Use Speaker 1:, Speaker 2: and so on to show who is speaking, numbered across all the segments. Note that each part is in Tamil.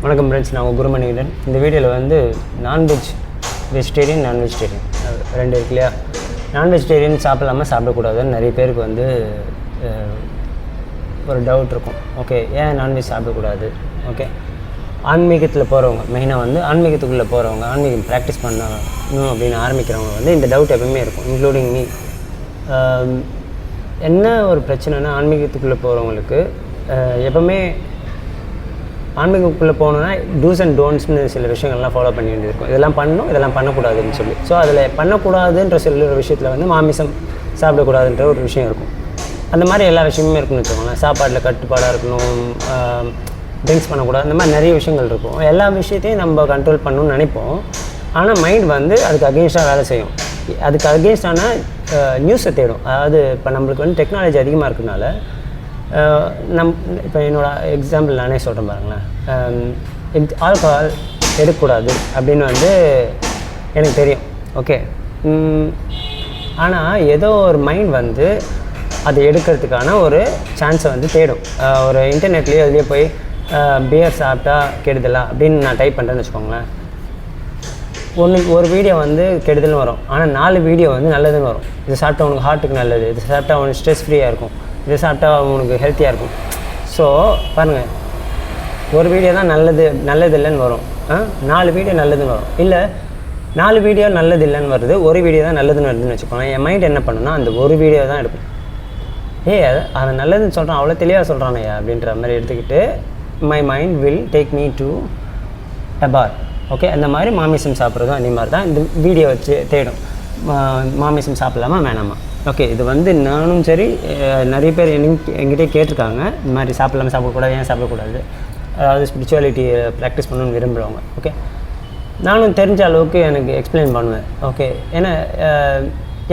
Speaker 1: வணக்கம் ஃப்ரெண்ட்ஸ், நான் உங்கள் குருமணிகண்டன். இந்த வீடியோவில் வந்து வெஜிடேரியன் நான் வெஜிடேரியன் ரெண்டு இருக்கு இல்லையா. நான் வெஜிடேரியன் சாப்பிடலாமல் சாப்பிடக்கூடாதுன்னு நிறைய பேருக்கு வந்து ஒரு டவுட் இருக்கும். ஓகே, ஏன் நான்வெஜ் சாப்பிடக்கூடாது? ஓகே, ஆன்மீகத்தில் போகிறவங்க, மெயினாக வந்து ஆன்மீகத்துக்குள்ளே போகிறவங்க, ஆன்மீகம் ப்ராக்டிஸ் பண்ணணும் அப்படின்னு ஆரம்பிக்கிறவங்க வந்து இந்த டவுட் எப்பவுமே இருக்கும், இன்க்ளூடிங் மீ. என்ன ஒரு பிரச்சனைனா, ஆன்மீகத்துக்குள்ளே போகிறவங்களுக்கு எப்பவுமே ஆன்மீகத்துக்குள்ளே போகணுன்னா டூஸ் அண்ட் டோன்ட்ஸ்னு சில விஷயங்கள்லாம் ஃபாலோ பண்ணி வேண்டியிருக்கும். இதெல்லாம் பண்ணணும், இதெல்லாம் பண்ணக்கூடாதுன்னு சொல்லி. ஸோ அதில் பண்ணக்கூடாதுன்ற சில விஷயத்தில் வந்து மாமிசம் சாப்பிடக்கூடாதுன்ற ஒரு விஷயம் இருக்கும். அந்த மாதிரி எல்லா விஷயமுமே இருக்குன்னு வச்சுக்கோங்களேன். சாப்பாட்டில் கட்டுப்பாடாக இருக்கணும், ட்ரிங்க்ஸ் பண்ணக்கூடாது, இந்த மாதிரி நிறைய விஷயங்கள் இருக்கும். எல்லா விஷயத்தையும் நம்ம கண்ட்ரோல் பண்ணணும்னு நினைப்போம். ஆனால் மைண்ட் வந்து அதுக்கு அகெயின்ஸ்டாக வேலை செய்யும். அதுக்கு அகெயின்ஸ்டான நியூஸை தேடும். அதாவது இப்போ நம்மளுக்கு வந்து டெக்னாலஜி அதிகமாக இருக்கிறதுனால இப்போ என்னோடய எக்ஸாம்பிள் நானே சொல்கிறேன் பாருங்களேன். ஆல்கஹால் எடுக்கக்கூடாது அப்படின்னு வந்து எனக்கு தெரியும். ஓகே, ஆனால் ஏதோ ஒரு மைண்ட் வந்து அதை எடுக்கிறதுக்கான ஒரு சான்ஸை வந்து தேடும். ஒரு இன்டர்நெட்லேயே அதுலேயே போய் பியர் சாப்பிட்டா கெடுதலா அப்படின்னு நான் டைப் பண்ணுறேன்னு வச்சுக்கோங்களேன். ஒரு வீடியோ வந்து கெடுதல்னு வரும், ஆனால் 4 வீடியோ வந்து நல்லதுன்னு வரும். இது சாப்பிட்டா உனக்கு ஹார்ட்டுக்கு நல்லது, இது சாப்பிட்டா உனக்கு ஸ்ட்ரெஸ் ஃப்ரீயாக இருக்கும், இதை சாப்பிட்டா உனக்கு ஹெல்த்தியாக இருக்கும். ஸோ பாருங்கள், ஒரு வீடியோ தான் நல்லது இல்லைன்னு வரும், 4 வீடியோ நல்லதுன்னு வரும். இல்லை 4 வீடியோ நல்லது இல்லைன்னு வருது, ஒரு வீடியோ தான் நல்லதுன்னு வருதுன்னு வச்சுக்கோங்க. என் மைண்ட் என்ன பண்ணுன்னா அந்த ஒரு வீடியோ தான் எடுக்கும். அதை நல்லதுன்னு சொல்கிறான், அவ்வளோ தெளிவாக சொல்கிறானையா அப்படின்ற மாதிரி எடுத்துக்கிட்டு my mind will take me to a bar. Okay, அந்த மாதிரி மாமிசம் சாப்பிட்றதும் அதே மாதிரி தான். இந்த வீடியோ வச்சு தேடும், மாமிசம் சாப்பிடலாமா வேணாமா. ஓகே, இது வந்து நானும் சரி, நிறைய பேர் என்கிட்டே கேட்டிருக்காங்க, இந்த மாதிரி சாப்பிடக்கூடாது, ஏன் சாப்பிடக்கூடாது, அதாவது ஸ்பிரிச்சுவாலிட்டியை ப்ராக்டிஸ் பண்ணணும்னு விரும்புகிறவங்க. ஓகே, நானும் தெரிஞ்ச அளவுக்கு எனக்கு எக்ஸ்பிளைன் பண்ணுவேன். ஓகே, ஏன்னா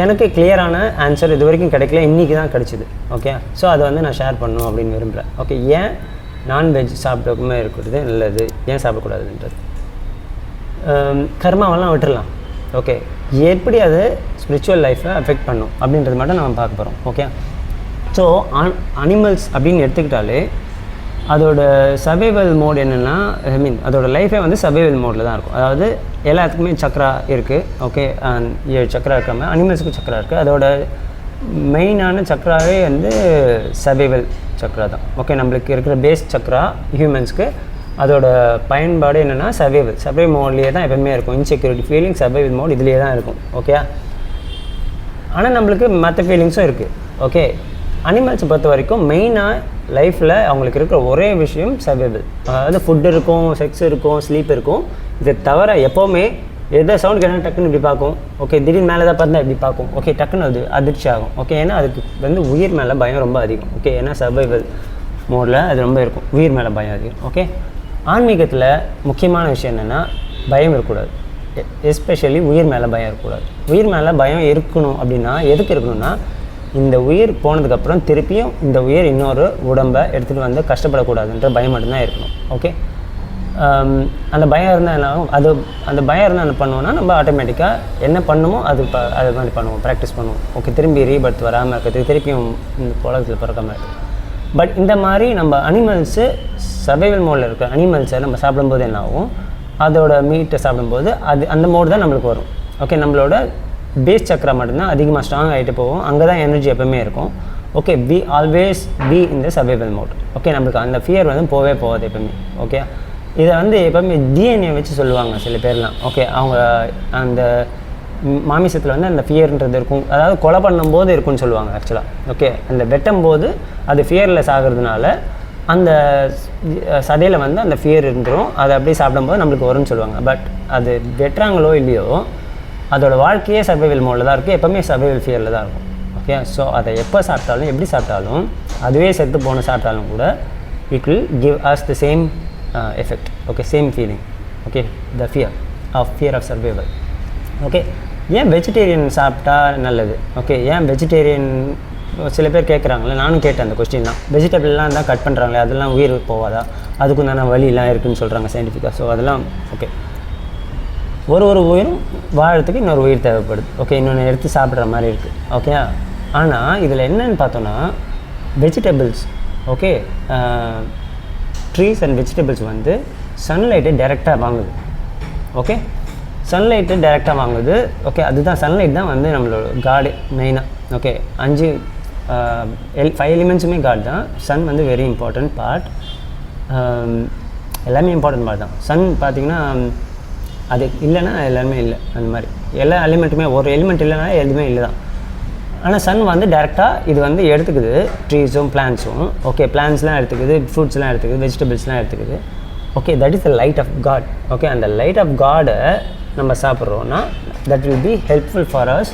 Speaker 1: எனக்கு கிளியரான ஆன்சர் இது வரைக்கும் கிடைக்கல, இன்றைக்கி தான் கிடச்சிது. ஓகே, ஸோ அதை வந்து நான் ஷேர் பண்ணணும் அப்படின்னு விரும்புகிறேன். ஓகே, ஏன் நான்வெஜ் சாப்பிடக்குமே இருக்கிறது நல்லது, ஏன் சாப்பிடக்கூடாதுன்றது. கர்மாவெல்லாம் விட்டுடலாம். ஓகே, எப்படி அது ஸ்பிரிச்சுவல் லைஃப்பை அஃபெக்ட் பண்ணும் அப்படின்றது மட்டும் நம்ம பார்க்க போகிறோம். ஓகே, ஸோ அனிமல்ஸ் அப்படின்னு எடுத்துக்கிட்டாலே அதோட சர்வைவல் மோட் என்னென்னா, அதோட லைஃபே வந்து சர்வைவல் மோடில் தான் இருக்கும். அதாவது எல்லாத்துக்குமே சக்கரா இருக்குது. ஓகே, 7 சக்கரா இருக்கிற மாதிரி அனிமல்ஸுக்கு சக்கரா இருக்குது. அதோட மெயினான சக்கராவே வந்து சர்வைவல் சக்கரா தான். ஓகே, நம்மளுக்கு இருக்கிற பேஸ் சக்கரா ஹியூமன்ஸ்க்கு அதோட பயன்பாடு என்னென்னா சர்வைவல் மோட்லேயே தான் எப்பவுமே இருக்கும். இன்செக்யூரிட்டி ஃபீலிங் சர்வைவல் மோட் இதுலேயே தான் இருக்கும். ஓகே, ஆனால் நம்மளுக்கு மற்ற ஃபீலிங்ஸும் இருக்குது. ஓகே, அனிமல்ஸை பொறுத்த வரைக்கும் மெயினாக லைஃப்பில் அவங்களுக்கு இருக்கிற ஒரே விஷயம் சர்வைவல். அதாவது ஃபுட் இருக்கும், செக்ஸ் இருக்கும், ஸ்லீப் இருக்கும். இதை தவிர எப்போவுமே எதை சவுண்ட் கேட்டால் டக்குன்னு இப்படி பார்க்கும். ஓகே, திடீர்னு மேலே தான் பார்த்தா இப்படி பார்க்கும். ஓகே, டக்குன்னு அது அதிர்ச்சி ஆகும். ஓகே, ஏன்னா அதுக்கு வந்து உயிர் மேலே பயம் ரொம்ப அதிகம். ஓகே, ஏன்னா சர்வைவல் மோடில் அது ரொம்ப இருக்கும், உயிர் மேலே பயம் அதிகம். ஓகே, ஆன்மீகத்தில் முக்கியமான விஷயம் என்னென்னா பயம் இருக்கக்கூடாது. எஸ்பெஷலி உயிர் மேலே பயம் இருக்கக்கூடாது. உயிர் மேலே பயம் இருக்கணும் அப்படின்னா எதுக்கு இருக்கணும்னா, இந்த உயிர் போனதுக்கப்புறம் திருப்பியும் இந்த உயிர் இன்னொரு உடம்பை எடுத்துகிட்டு வந்து கஷ்டப்படக்கூடாதுன்ற பயம் மட்டும்தான் இருக்கணும். ஓகே, அந்த பயம் இருந்தால் என்ன ஆகும், அந்த பயம் இருந்தால் என்ன பண்ணுவோம்னா, நம்ம ஆட்டோமேட்டிக்காக என்ன பண்ணுமோ அது மாதிரி பண்ணுவோம், ப்ராக்டிஸ் பண்ணுவோம். ஓகே, திரும்பி ரீபர்த் வராமல் இருக்கிறதுக்கு, திருப்பியும் இந்த உலகத்தில் பிறக்காமல் இருக்குது. பட் இந்த மாதிரி நம்ம அனிமல்ஸு சர்வைவல் மோடில் இருக்க அனிமல்ஸை நம்ம சாப்பிடும்போது என்ன ஆகும், அதோட மீட்டை சாப்பிடும்போது அந்த மோடு தான் நம்மளுக்கு வரும். ஓகே, நம்மளோட பேஸ் சக்கரா மட்டும்தான் அதிகமாக ஸ்ட்ராங் ஆகிட்டு போகும். அங்கே தான் எனர்ஜி எப்பவுமே இருக்கும். Okay, we always be in the survival mode. Okay, நம்மளுக்கு அந்த ஃபியர் வந்து போகாது எப்பவுமே. ஓகே, இதை வந்து எப்பவுமே டிஎன்ஏ வச்சு சொல்லுவாங்க சில பேர்லாம். ஓகே, அவங்க அந்த மாமிசத்தில் வந்து அந்த ஃபியர்ன்றது இருக்கும். அதாவது கொலை பண்ணும்போது இருக்குன்னு சொல்லுவாங்க ஆக்சுவலாக. ஓகே, அந்த வெட்டும் போது அது ஃபியர்லெஸ் ஆகிறதுனால அந்த சதையில் வந்து அந்த ஃபியர் இருந்துடும். அதை அப்படியே சாப்பிடும்போது நம்மளுக்கு வரும்னு சொல்லுவாங்க. பட் அது வெட்டுறாங்களோ இல்லையோ, அதோட வாழ்க்கையே சர்வைவல் மோடில் தான் இருக்குது, எப்போவுமே சர்வைவல் ஃபியரில் தான் இருக்கும். ஓகே, ஸோ அதை எப்போ சாப்பிட்டாலும் எப்படி சாப்பிட்டாலும், அதுவே செத்து போன சாப்பிட்டாலும் கூட it will give us the same effect. Okay, same feeling. Okay, the fear of survival. Okay, ஏன் வெஜிடேரியன் சாப்பிட்டா நல்லது? ஓகே, ஏன் வெஜிடேரியன் சில பேர் கேட்குறாங்களே, நானும் கேட்டேன் அந்த கொஸ்டின் தான். வெஜிடபிள்லாம் தான் கட் பண்ணுறாங்களே, அதெல்லாம் உயிர் போவாதா? அதுக்கும் தானே வழியெலாம் இருக்குதுன்னு சொல்கிறாங்க சயின்டிஃபிக்காக. ஸோ அதெல்லாம் ஓகே, ஒரு உயிரும் வாழறதுக்கு இன்னொரு உயிர் தேவைப்படுது. ஓகே, இன்னொன்று எடுத்து சாப்பிட்ற மாதிரி இருக்குது. ஓகே, ஆனால் இதில் என்னென்னு பார்த்தோன்னா vegetables okay trees and vegetables வந்து சன்லைட்டை டைரெக்டாக வாங்குது. ஓகே, சன்லைட்டு டைரெக்டாக வாங்குது. ஓகே, அதுதான் சன்லைட் தான் வந்து நம்மளோட காடு மெயினாக. ஓகே, 5 எலிமெண்ட்ஸுமே காட் தான். சன் வந்து வெரி இம்பார்ட்டண்ட் பார்ட். எல்லாமே இம்பார்ட்டன்ட் பார்ட் தான். சன் பார்த்திங்கன்னா அது இல்லைன்னா எல்லாருமே இல்லை. அந்த மாதிரி எல்லா எலிமெண்ட்டுமே, ஒரு எலிமெண்ட் இல்லைனா எதுவுமே இல்லை தான். ஆனால் சன் வந்து டேரெக்டாக இது வந்து எடுத்துக்குது, ட்ரீஸும் பிளான்ஸும். ஓகே, பிளான்ஸ்லாம் எடுத்துக்குது, ஃப்ரூட்ஸ்லாம் எடுத்துக்குது, வெஜிடபிள்ஸ்லாம் எடுத்துக்குது. Okay, that is the light of God. Okay, அந்த லைட் ஆஃப் காடை நம்ம சாப்பிட்றோன்னா that will be helpful for us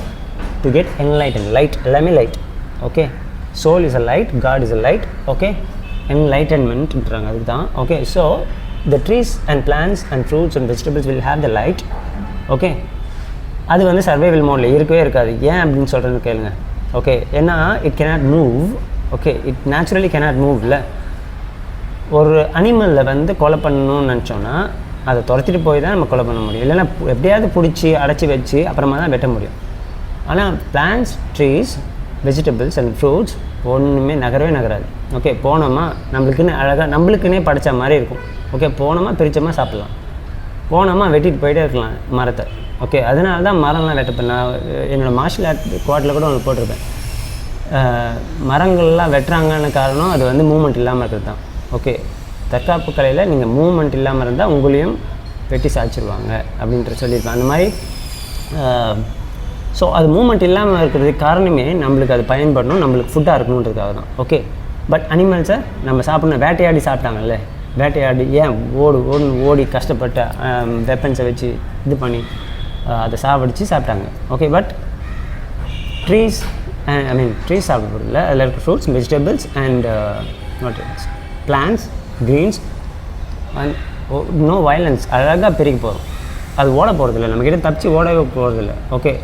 Speaker 1: to get enlighten. Light எல்லாமே light. Okay, soul is a light, God is a light. Okay, என்லைட்டன்மெண்ட்ன்றாங்க அதுக்கு தான். Okay, so the trees and plants and fruits and vegetables will have the light. Okay, அது வந்து சர்வைவல் மோடில் இருக்கவே இருக்காது. ஏன் அப்படின்னு சொல்கிறேன்னு கேளுங்க. ஓகே, ஏன்னா it cannot move. Okay, it naturally cannot move. இல்லை, ஒரு அனிமலில் வந்து கொலை பண்ணணும்னு நினச்சோன்னா அதை துரத்திட்டு போய் தான் நம்ம கொலை பண்ண முடியும். இல்லைன்னா எப்படியாவது பிடிச்சி அடைச்சி வச்சு அப்புறமா தான் வெட்ட முடியும். ஆனால் plants, trees, vegetables and fruits ஒன்றுமே நகரவே நகராது. ஓகே, போனோமா நம்மளுக்குன்னு அழகாக நம்மளுக்குன்னே படைச்ச மாதிரி இருக்கும். ஓகே, போனோமா பிரித்தமாக சாப்பிட்லாம், போனோமா வெட்டிட்டு போயிட்டே இருக்கலாம் மரத்தை. ஓகே, அதனால தான் மரம்லாம் வெட்டப்பேன். நான் என்னோடய மார்ஷல் ஆர்ட் குவாட்டில் கூட ஒன்று போட்டிருப்பேன். மரங்கள்லாம் வெட்டுறாங்கன்னு காரணம் அது வந்து மூமெண்ட் இல்லாமல் இருக்கிறது தான். ஓகே, தற்காப்பு கலையில் நீங்கள் மூமெண்ட் இல்லாமல் இருந்தால் உங்களையும் வெட்டி சாய்ச்சிருவாங்க அப்படின்ற சொல்லியிருப்பேன். அந்த மாதிரி ஸோ அது மூமெண்ட் இல்லாமல் இருக்கிறதுக்கு காரணமே நம்மளுக்கு அது பயன்படணும், நம்மளுக்கு ஃபுட்டாக இருக்கணுன்றதுக்காக தான். ஓகே, பட் அனிமல்ஸை நம்ம சாப்பிட்ணும், வேட்டையாடி சாப்பிட்டாங்கல்ல, வேட்டையாடி ஏன் ஓடி கஷ்டப்பட்ட வெப்பன்ஸை வச்சு இது பண்ணி அதை சாப்பிடிச்சு சாப்பிட்டாங்க. ஓகே, பட் ட்ரீஸ் ட்ரீஸ் சாப்பிட்றதில்ல, அதில் இருக்க fruits, vegetables and plants, greens and no violence. அழகாக பெருகி போகிறோம். அது ஓட போகிறதில்ல, நம்மக்கிட்ட தப்பிச்சு ஓடவே போகிறதில்ல. ஓகே,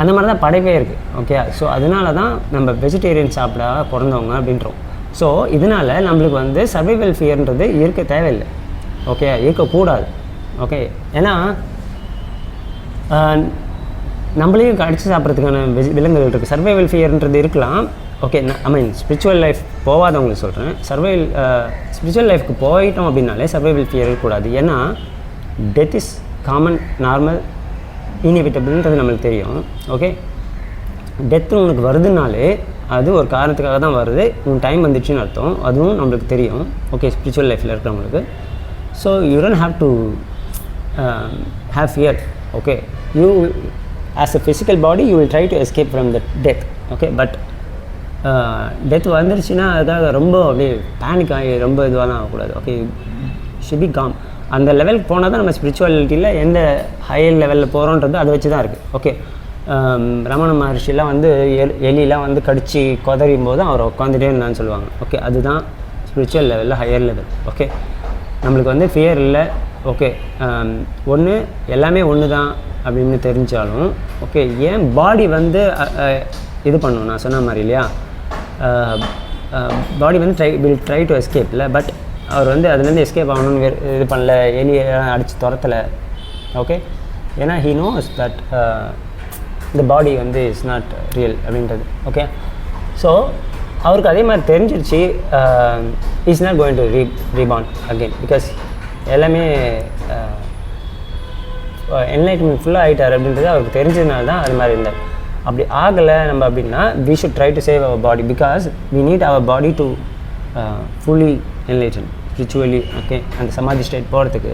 Speaker 1: அந்த மாதிரி தான் படைப்பே இருக்குது. ஓகே, ஸோ அதனால தான் நம்ம வெஜிடேரியன் சாப்பிட பிறந்தவங்க அப்படின்றோம். ஸோ இதனால் நம்மளுக்கு வந்து சர்வைவல் ஃபியர்ன்றது இருக்க தேவையில்லை. ஓகே, இருக்கக்கூடாது. ஓகே, ஏன்னா நம்மளையும் கடிச்சு சாப்பிட்றதுக்கான விலங்குகள் இருக்குது. சர்வைவல் ஃபியர்ன்றது இருக்கலாம். ஓகே, ஸ்பிரிச்சுவல் லைஃப் போகாதவங்களுக்கு சொல்கிறேன். ஸ்பிரிச்சுவல் லைஃப்க்கு போயிட்டோம் அப்படின்னாலே சர்வைவல் ஃபியர் இருக்கக்கூடாது. ஏன்னா டெத் இஸ் காமன், நார்மல், இன்எவிட்டபிள்ன்றது நம்மளுக்கு தெரியும். ஓகே, டெத்து உனக்கு வருதுனாலே அது ஒரு காரணத்துக்காக தான் வருது, உன் டைம் வந்துடுச்சுன்னு அர்த்தம். அதுவும் நம்மளுக்கு தெரியும். ஓகே, ஸ்பிரிச்சுவல் லைஃப்பில் இருக்கிறவங்களுக்கு. So you don't have to have fear. Okay, you as a physical body you will try to escape from the death. Okay, but death வந்துருச்சுன்னா அதுக்காக ரொம்ப அப்படியே பேனிக் ஆகி ரொம்ப இதுவாக ஆகக்கூடாது. Okay, should be com. அந்த லெவலுக்கு போனால் தான் நம்ம ஸ்பிரிச்சுவாலிட்டியில் எந்த ஹையர் லெவலில் போகிறோன்றது அதை வச்சு தான் இருக்குது. ஓகே, ரமண மகர்ஷிலாம் வந்து எலிலாம் வந்து கடிச்சு கொதறியும் போது அவர் உட்காந்துட்டே இருந்தான்னு சொல்லுவாங்க. ஓகே, அதுதான் ஸ்பிரிச்சுவல் லெவலில் ஹையர் லெவல். ஓகே, நம்மளுக்கு வந்து ஃபியர் இல்லை. ஓகே, ஒன்று எல்லாமே ஒன்று தான் அப்படின்னு தெரிஞ்சாலும் ஓகே, ஏன் பாடி வந்து இது பண்ணணும், நான் சொன்ன மாதிரி இல்லையா, பாடி வந்து ட்ரை டு எஸ்கேப் இல்லை. பட் அவர் வந்து அதுலேருந்து எஸ்கேப் ஆகணும்னு இது பண்ணல, எலியை அடித்து துரத்தலை. ஓகே, ஏன்னா ஹீ நோஸ் தட் இந்த பாடி வந்து இஸ் நாட் ரியல் அப்படின்றது. ஓகே, ஸோ அவருக்கு அதே மாதிரி தெரிஞ்சிருச்சு, is not going to reborn again, because எல்லாமே என்லைட்மெண்ட் ஃபுல்லாக ஆகிட்டார் அப்படின்றது அவருக்கு தெரிஞ்சதுனால தான் அது மாதிரி இருந்தார். அப்படி ஆகலை நம்ம அப்படின்னா we should try to save our body, because we need our body to fully enlighten spiritually. Okay, அந்த சமாதி ஸ்டேட் போகிறதுக்கு,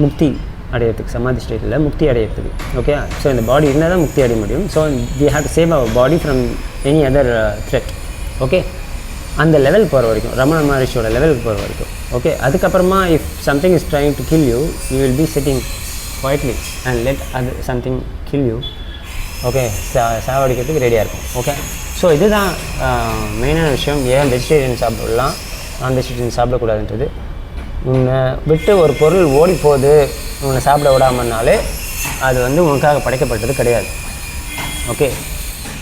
Speaker 1: முக்தி அடையிறதுக்கு, சமாதி ஸ்டேட்டில் முக்தி அடையிறதுக்கு. ஓகே, ஸோ இந்த பாடி இருந்தால் தான் முக்தி அடைய முடியும். So we have to save our body from any other threat. Okay, அந்த லெவல் போகிற வரைக்கும், ரமண மகரிஷியோட லெவலுக்கு போகிற வரைக்கும். ஓகே, அதுக்கப்புறமா if something is trying to kill you, you will be sitting quietly and let அது சம்திங் கில் யூ. ஓகே, சாவடிக்கிறதுக்கு ரெடியாக இருக்கும். ஓகே, ஸோ இதுதான் மெயினான விஷயம். ஏன் வெஜிடேரியன் சாப்பிடலாம், நான் வெஜிடேரியன் சாப்பிடக்கூடாதுன்றது. உன்னை விட்டு ஒரு பொருள் ஓடி போகுது, உன்னை சாப்பிட விடாமனாலே அது வந்து உனக்காக படைக்கப்பட்டது கிடையாது. ஓகே,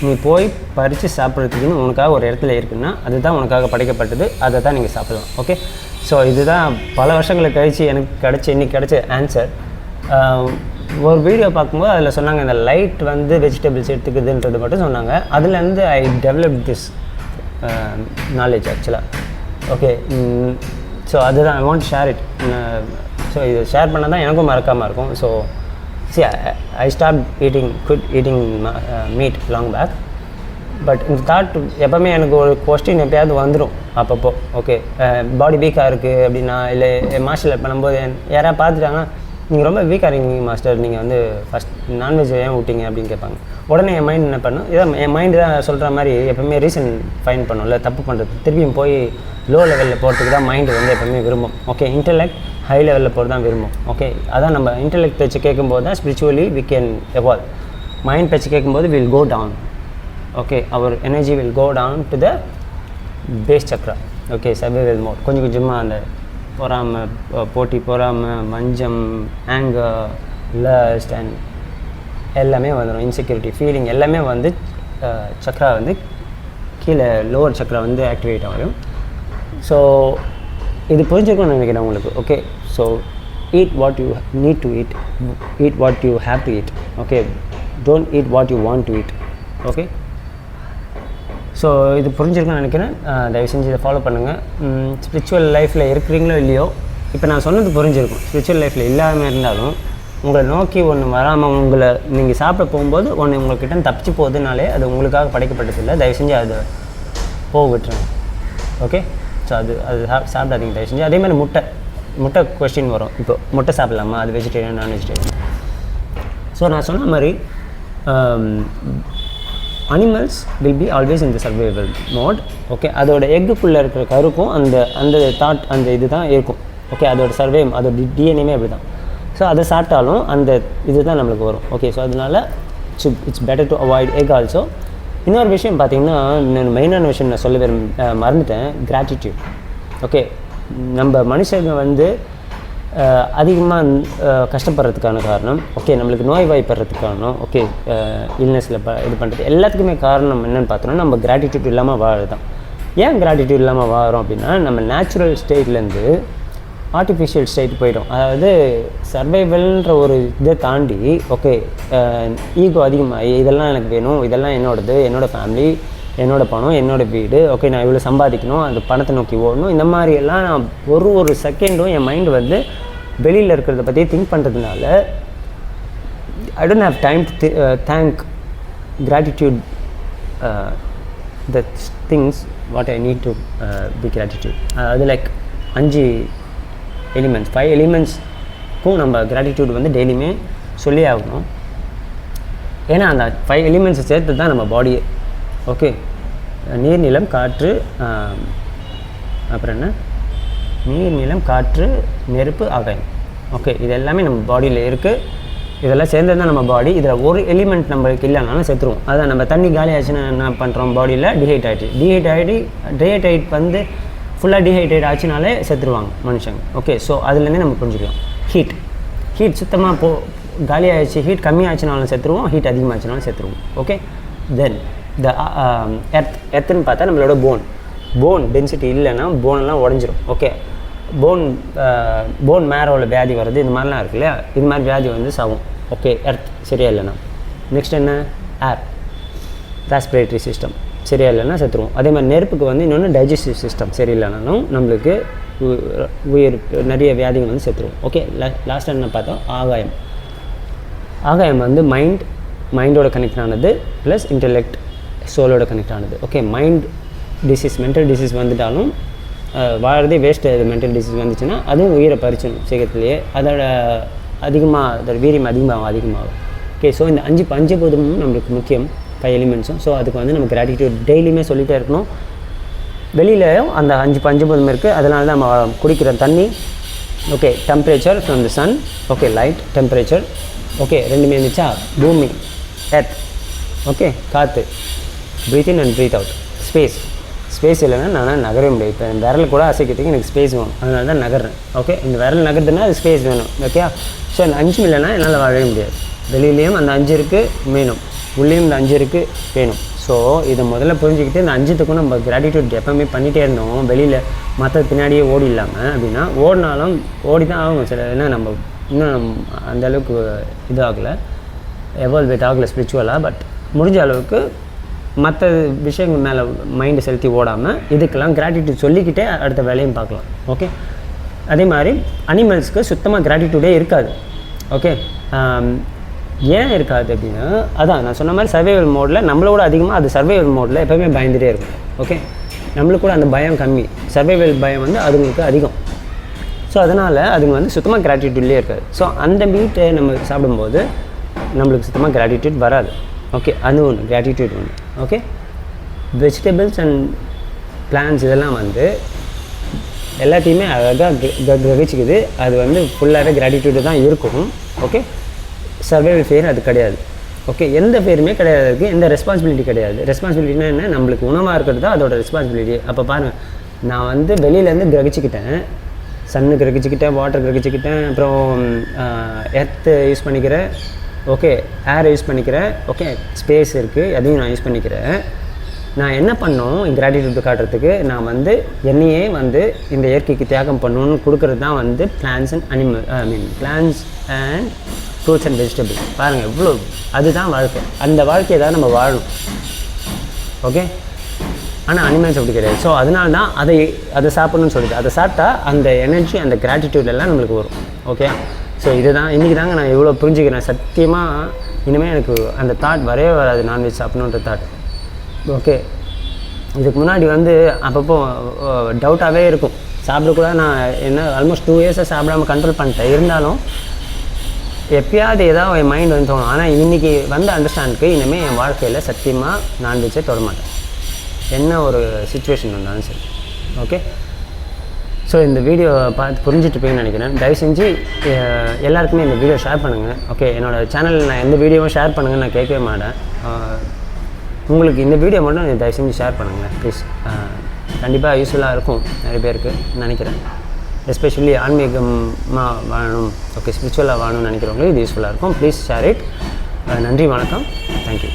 Speaker 1: நீ போய் பறித்து சாப்பிட்றதுக்குன்னு உனக்காக ஒரு இடத்துல இருக்குன்னா அதுதான் உனக்காக படைக்கப்பட்டது, அதை தான் நீங்கள் சாப்பிடலாம். ஓகே, ஸோ இதுதான் பல வருஷங்களுக்கு கழித்து எனக்கு இன்றைக்கி கிடச்ச ஆன்சர். ஒரு வீடியோ பார்க்கும்போது அதில் சொன்னாங்க இந்த லைட் வந்து வெஜிடபிள்ஸ் எடுத்துக்குதுன்றது மட்டும் சொன்னாங்க. அதுலேருந்து ஐ டெவலப் திஸ் நாலேஜ் ஆக்சுவலாக. ஓகே. ஸோ அதுதான் I want share it. So இது ஷேர் பண்ணால் தான் எனக்கும் மறக்காமல் இருக்கும். So I stop good eating meat long back. But இந்த தாட் எப்போவுமே எனக்கு ஒரு கொஸ்டின் எப்போயாவது வந்துடும் அப்பப்போ. ஓகே, பாடி வீக்காக இருக்குது அப்படின்னா, இல்லை மார்ஷல் ஆர்ட் பண்ணும்போது யாராவது பார்த்துட்டாங்கன்னா நீங்கள் ரொம்ப வீக்காக இருக்கீங்க மாஸ்டர், நீங்கள் வந்து ஃபஸ்ட் நான்வெஜ் ஏன் விட்டீங்க அப்படின்னு கேட்பாங்க. உடனே என் மைண்ட் என்ன பண்ணும், இதான் என் மைண்டு தான் சொல்கிற மாதிரி எப்போவுமே ரீசன் ஃபைண்ட் பண்ணும்ல தப்பு பண்ணுறது. திருப்பியும் போய் லோ லெவலில் போகிறதுக்கு தான் மைண்டு வந்து எப்போவுமே விரும்பும். ஓகே, இன்டெலெக்ட் ஹை லெவலில் போகிறது தான் விரும்பும். ஓகே, அதான் நம்ம இன்டெலெக்ட் பேச்சு கேட்கும்போது தான் spiritually we can evolve. Mind பேச்சு கேட்கும்போது will go down. Okay, our energy will go down to the base chakra. Okay, survival mode. கொஞ்சம் கொஞ்சமாக அந்த பொறாமை, போட்டி, பொறாமை, வஞ்சம், ஆங்கர், லஸ்ட் அண்ட் எல்லாமே வந்துடும். இன்செக்யூரிட்டி ஃபீலிங் எல்லாமே வந்து சக்ரா வந்து கீழே லோவர் சக்ரா வந்து ஆக்டிவேட் ஆகும். ஸோ இது புரிஞ்சுக்கணும்னு நினைக்கிறேன் உங்களுக்கு. Okay, so eat what you need to eat what you have to eat. Okay, don't eat what you want to eat. Okay, so இது புரிஞ்சிருக்குன்னு நினைக்கிறேன். தயவு செஞ்சு இதை ஃபாலோ பண்ணுங்கள். ஸ்பிரிச்சுவல் லைஃப்பில் இருக்கிறீங்களோ இல்லையோ, இப்போ நான் சொன்னது புரிஞ்சிருக்கும். ஸ்பிரிச்சுவல் லைஃப்பில் இல்லாமல் இருந்தாலும் உங்களை நோக்கி ஒன்று வராமல் உங்களை நீங்கள் சாப்பிட போகும்போது ஒன்று உங்கள்கிட்ட தப்பிச்சு போகுதுனாலே அது உங்களுக்காக படைக்கப்பட்டதில்லை. தயவு செஞ்சு அதை போக விட்டுருங்க. ஓகே, ஸோ அது சாப்பிடாதீங்க தயவு செஞ்சு. அதேமாதிரி முட்டை கொஸ்டின் வரும். இப்போ முட்டை சாப்பிட்லாமா, அது வெஜிடேரியன் நான் வெஜிடேரியன். ஸோ நான் சொன்ன மாதிரி animals will be always in the survival mode. Okay, அதோட எக்குள்ளே இருக்கிற கருக்கும் அந்த தாட் அந்த இது தான் இருக்கும். ஓகே, அதோட அதோட டிஎன்ஏமே அப்படி தான். ஸோ அதை சாப்பிட்டாலும் அந்த இது தான் நம்மளுக்கு வரும். ஓகே, ஸோ அதனால் it's better to avoid egg also. இன்னொரு விஷயம் பார்த்தீங்கன்னா, மெயினான விஷயம் நான் சொல்ல மறந்துட்டேன், கிராட்டிடியூட். ஓகே, நம்ம மனுஷங்க வந்து அதிகமாக கஷ்டப்படுறதுக்கான காரணம், ஓகே, நம்மளுக்கு நோய்வாய்ப்படுறதுக்கு காரணம், ஓகே, இல்னஸில் இது பண்ணுறது எல்லாத்துக்குமே காரணம் என்னென்னு பார்த்தோன்னா நம்ம கிராட்டிடியூட் இல்லாமல் வாழதான். ஏன் கிராட்டிடியூட் இல்லாமல் வாழறோம் அப்படின்னா, நம்ம நேச்சுரல் ஸ்டேட்லேருந்து ஆர்டிஃபிஷியல் ஸ்டேட் போயிடும். அதாவது சர்வைவல்ன்ற ஒரு இதை தாண்டி, ஓகே, ஈகோ அதிகமாகி இதெல்லாம் எனக்கு வேணும், இதெல்லாம் என்னோடது, என்னோடய ஃபேமிலி, என்னோடய பணம், என்னோடய வீடு, ஓகே, நான் இவ்வளோ சம்பாதிக்கணும், அந்த பணத்தை நோக்கி ஓடணும், இந்த மாதிரியெல்லாம் நான் ஒரு செகண்டும் என் மைண்டு வந்து வெளியில் இருக்கிறத பற்றி திங்க் பண்ணுறதுனால I don't have time to thank gratitude the things what I need to be gratitude. அது லைக் 5 எலிமெண்ட்ஸ் 5 எலிமெண்ட்ஸ்க்கும் நம்ம கிராட்டிடியூட் வந்து டெய்லியுமே சொல்லி ஆகணும். ஏன்னா அந்த 5 எலிமெண்ட்ஸை சேர்த்து தான் நம்ம பாடியே. ஓகே, நீர், நிலம், காற்று, அப்புறம் என்ன, நீர், நிலம், காற்று, நெருப்பு, ஆகாயம். ஓகே, இது எல்லாமே நம்ம பாடியில் இருக்குது. இதெல்லாம் சேர்ந்து தான் நம்ம பாடி. இதில் ஒரு எலிமெண்ட் நம்மளுக்கு இல்லைனாலும் செத்துருவோம். அதான் நம்ம தண்ணி காலி ஆச்சுன்னா என்ன பண்ணுறோம், பாடியில் டிஹைட்ரேட் வந்து ஃபுல்லாக டிஹைட்ரேட் ஆச்சுனாலே செத்துருவாங்க மனுஷங்க. ஓகே, ஸோ அதுலேருந்தே நம்ம புரிஞ்சுக்கலாம். ஹீட் சுத்தமாக காலி ஆகிடுச்சு, ஹீட் கம்மியாச்சுனாலும் செத்துருவோம், ஹீட் அதிகமாகச்சுனாலும் செத்துருவோம். ஓகே, தென் த எர்த்துன்னு பார்த்தா நம்மளோட போன் டென்சிட்டி இல்லைன்னா போனெல்லாம் உடஞ்சிரும். ஓகே, போன் மேரோவில் வியாதி வருது, இந்த மாதிரிலாம் இருக்கு இல்லையா, இது மாதிரி வியாதி வந்து சாகும். ஓகே, எர்த் சரியா இல்லைன்னா. நெக்ஸ்ட் என்ன, ஏர், ரெஸ்பிரேட்டரி சிஸ்டம் சரியா இல்லைன்னா செத்துருவோம். அதே மாதிரி நெருப்புக்கு வந்து இன்னொன்று டைஜஸ்டிவ் சிஸ்டம் சரியில்லைனாலும் நம்மளுக்கு நிறைய வியாதிகள் வந்து செத்துருவோம். ஓகே, லாஸ்ட்டாக என்ன பார்த்தோம், ஆகாயம் வந்து மைண்டோட கனெக்ட் ஆனது ப்ளஸ் இன்டெலெக்ட் சோலோட கனெக்ட் ஆனது. Okay, mind disease, mental disease வந்துட்டாலும் வாழறதே வேஸ்ட்டு. அது மென்டல் டிசீஸ் வந்துச்சுன்னா அதுவும் உயிரை பறிச்சிடும் சீக்கிரத்துலேயே. அதோட வீரியம் அதிகமாகும். ஓகே, ஸோ இந்த 5 பஞ்சபூதமும் நம்மளுக்கு முக்கியம், 5 எலிமெண்ட்ஸும். ஸோ அதுக்கு வந்து நம்ம கிராட்டிடியூட் டெய்லியுமே சொல்லிகிட்டே இருக்கணும். வெளியிலையும் அந்த 5 பஞ்சபூதம் இருக்குது. அதனால தான் நம்ம குடிக்கிற தண்ணி, okay, temperature from the sun, okay, light, temperature, okay, ரெண்டுமே இருந்துச்சா, பூமி, எர்த், ஓகே, காற்று, breathe in and breathe out, space இல்லைன்னா நான் நகரவே முடியாது. இப்போ விரல் கூட அசைக்கிறதுக்கு எனக்கு ஸ்பேஸ் வேணும், அதனால தான் நகர்றேன். ஓகே, இந்த விரல் நகருதுன்னா அது ஸ்பேஸ் வேணும். ஓகே, ஸோ அந்த 5 இல்லைன்னா என்னால் வாழவே முடியாது. வெளியிலையும் அந்த 5 இருக்குது வேணும், உள்ளேயும் இந்த 5 இருக்குது வேணும். ஸோ இதை முதல்ல புரிஞ்சுக்கிட்டு இந்த 5த்துக்கும் நம்ம கிராட்டிடியூட் எப்போவுமே பண்ணிகிட்டே இருந்தோம். வெளியில் மற்ற பின்னாடியே ஓடி இல்லாமல் அப்படின்னா ஓடினாலும் ஓடி தான் ஆகும் சில. ஏன்னா நம்ம இன்னும் அந்தளவுக்கு இதாகலை, எவால்வேட் ஆகலை ஸ்பிரிச்சுவலாக. பட் முடிஞ்ச அளவுக்கு மற்ற விஷயங்கள் மேலே மைண்டு செலுத்தி ஓடாமல் இதுக்கெல்லாம் கிராட்டிடியூட் சொல்லிக்கிட்டே அடுத்த வேலையும் பார்க்கலாம். ஓகே, அதே மாதிரி அனிமல்ஸ்க்கு சுத்தமாக கிராட்டிடியூடே இருக்காது. ஓகே, ஏன் இருக்காது அப்படின்னா, அதான் நான் சொன்ன மாதிரி சர்வைவல் மோடில் நம்மளோட அதிகமாக அது சர்வைவல் மோடில் எப்போவுமே பயந்துகிட்டே இருக்கும். ஓகே, நம்மளுக்கு கூட அந்த பயம் கம்மி, சர்வைவல் பயம் வந்து அதுங்களுக்கு அதிகம். ஸோ அதனால் அதுங்க வந்து சுத்தமாக கிராட்டிடியூட்லேயே இருக்காது. ஸோ அந்த மீட்டை நம்ம சாப்பிடும்போது நம்மளுக்கு சுத்தமாக கிராட்டிடியூட் வராது. ஓகே, அது ஒன்று கிராட்டிடியூட் ஒன்று. ஓகே, வெஜிடபிள்ஸ் அண்ட் பிளான்ட்ஸ் இதெல்லாம் வந்து எல்லாத்தையுமே அழகாக கிரகிச்சிக்குது. அது வந்து ஃபுல்லாகவே கிராட்டிடியூடு தான் இருக்கும். ஓகே, சர்வைவல் ஃபேர் அது கிடையாது. ஓகே, எந்த ஃபேருமே கிடையாது, அதுக்கு எந்த ரெஸ்பான்சிபிலிட்டி கிடையாது. ரெஸ்பான்சிபிலிட்டினா என்ன, நம்மளுக்கு உணவாக இருக்கிறது தான் அதோட ரெஸ்பான்சிபிலிட்டி. அப்போ பாருங்கள், நான் வந்து வெளியிலேருந்து கிரகிச்சிக்கிட்டேன், சன்னு கிரகிச்சிக்கிட்டேன், வாட்டர் கிரகிச்சிக்கிட்டேன், அப்புறம் எர்த்து யூஸ் பண்ணிக்கிறேன். ஓகே, ஏர் யூஸ் பண்ணிக்கிறேன். ஓகே, ஸ்பேஸ் இருக்குது, அதையும் நான் யூஸ் பண்ணிக்கிறேன். நான் என்ன பண்ணோம் கிராட்டிடியூட் காட்டுறதுக்கு, நான் வந்து என்னையே வந்து இந்த இயற்கைக்கு தியாகம் பண்ணணும்னு கொடுக்குறது தான் வந்து plants and plants and fruits and vegetables. பாருங்கள் எவ்வளோ, அதுதான் வாழ்க்கை. அந்த வாழ்க்கையை தான் நம்ம வாழணும். ஓகே, ஆனால் அனிமல்ஸ் அப்படி கிடையாது. ஸோ அதனால தான் அதை சாப்பிட்ணுன்னு சொல்லிட்டு அதை சாப்பிட்டா அந்த எனர்ஜி அந்த கிராட்டிடியூட் எல்லாம் நம்மளுக்கு வரும். ஓகே, ஸோ இதுதான் இன்றைக்கி தாங்க நான் இவ்வளோ புரிஞ்சுக்கிறேன். சத்தியமாக இனிமேல் எனக்கு அந்த தாட் வரவே வராது, நான்வெஜ் சாப்பிட்ணுன்ற தாட். ஓகே, இதுக்கு முன்னாடி வந்து அப்பப்போ டவுட்டாகவே இருக்கும், சாப்பிடக்கூட. நான் என்ன ஆல்மோஸ்ட் 2 இயர்ஸாக சாப்பிடாமல் கண்ட்ரோல் பண்ணிட்டேன். இருந்தாலும் எப்பயாவது ஏதாவது என் மைண்ட் வந்து தோணும். ஆனால் இன்றைக்கி வந்து அண்டர்ஸ்டாண்டுக்கு இனிமேல் என் வாழ்க்கையில் சத்தியமாக நான்வெஜ்ஜே தொட மாட்டேன், என்ன ஒரு சுச்சுவேஷன் வந்தாலும் சரி. ஓகே, ஸோ இந்த வீடியோ பார்த்து புரிஞ்சுட்ருப்பீங்கன்னு நினைக்கிறேன். தயவு செஞ்சு எல்லாருக்குமே இந்த வீடியோ ஷேர் பண்ணுங்கள். ஓகே, என்னோடய சேனலில் நான் எந்த வீடியோவும் ஷேர் பண்ணுங்கன்னு நான் கேட்கவே மாட்டேன். உங்களுக்கு இந்த வீடியோ மட்டும் தயவு செஞ்சு ஷேர் பண்ணுங்கள் ப்ளீஸ். கண்டிப்பாக யூஸ்ஃபுல்லாக இருக்கும் நிறைய பேருக்கு நினைக்கிறேன். எஸ்பெஷலி ஆன்மீகமாக வாழணும், ஓகே, ஸ்பிரிச்சுவலாக வாழணும்னு நினைக்கிறவங்களுக்கு இது யூஸ்ஃபுல்லாக இருக்கும். Please share it. நன்றி, வணக்கம், தேங்க்யூ.